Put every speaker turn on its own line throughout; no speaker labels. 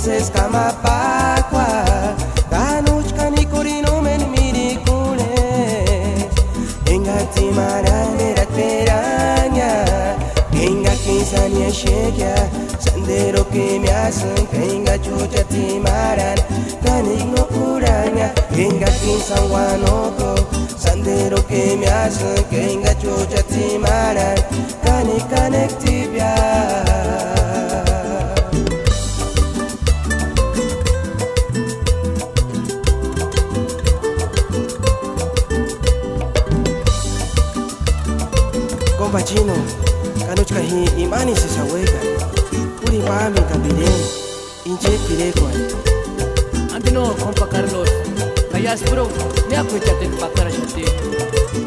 haces cama pacua, canuch canicorino men miricules, engati maranera teraña, enga quinzania chequia, sandero que me hacen, enga chucha timaran, canigno curaña, enga quinzanguanoco, sandero que me hacen, enga chucha timaran, canek tibia. Compa chino, kanuchka hi imani se saweka, puri mami kabile, inche pirekwan.
Antino, compa Carlos, kayas bro, me acuéchate en pakara shati.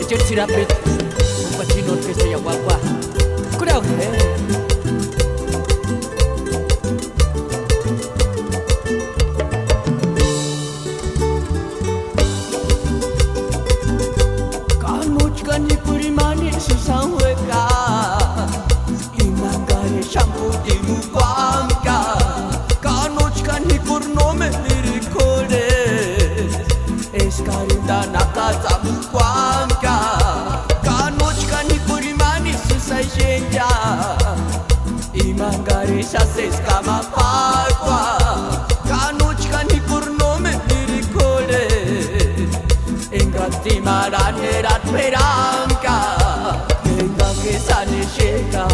Echer sirapit, compa chino que se guapa. Kurao, Kanuchka ni puri mani se saweka. Imangare shampoo di mukwamka. Kanuchka ni kurnome lirikole. Eskarinda nakaza mukwamka. Kanuchka ni puri mani se saishenja. Imangare shases kama pakwa. Kanuchka ni kurnome lirikole. Engati maranera peranca, enga que sane sheka,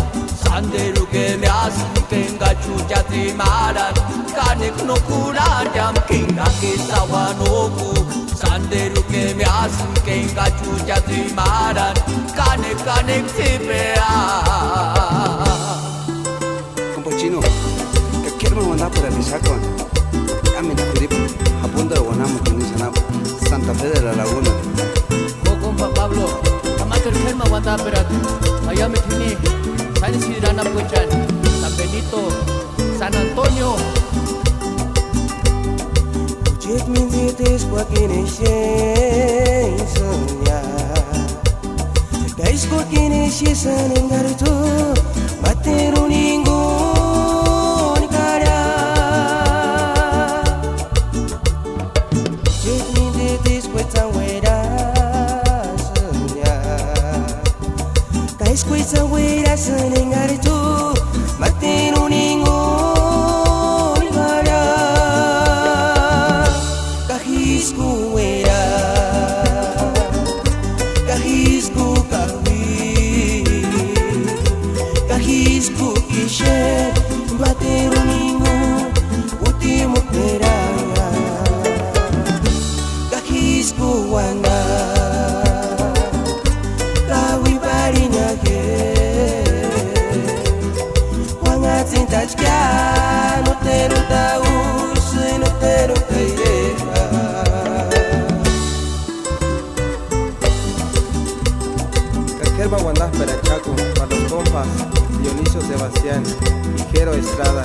sandero que me hacen que enga chucha ti maran, canek no curayam, que enga que sawanoku, sandero que me hacen que enga chucha ti maran, canek ti pea.
Compa chino, que quiero mandar por el Bisacón. Ya me la apunta de Guanamo con esa Santa Fe de la Laguna.
Compa Pablo, kamater kelma wanda berat, allá me tiene, San Isidro Puchan, San Benito, San Antonio.
Jet minzites kwa kineshe sonya, guys kwa kineshe sanengarto, materu ningo nikara. Jet minzites kwa tawera sonya, guys kwa tawera sanengarto, materu ningo. Kahisku kishe bateru ningu último peraya. Kahisku wana kawi barinya ke wanga cinta jika no teru tahu no teru kaya.
Caquerba Guandás Perachaco, para los compas Dionisio Sebastián y Jero Estrada.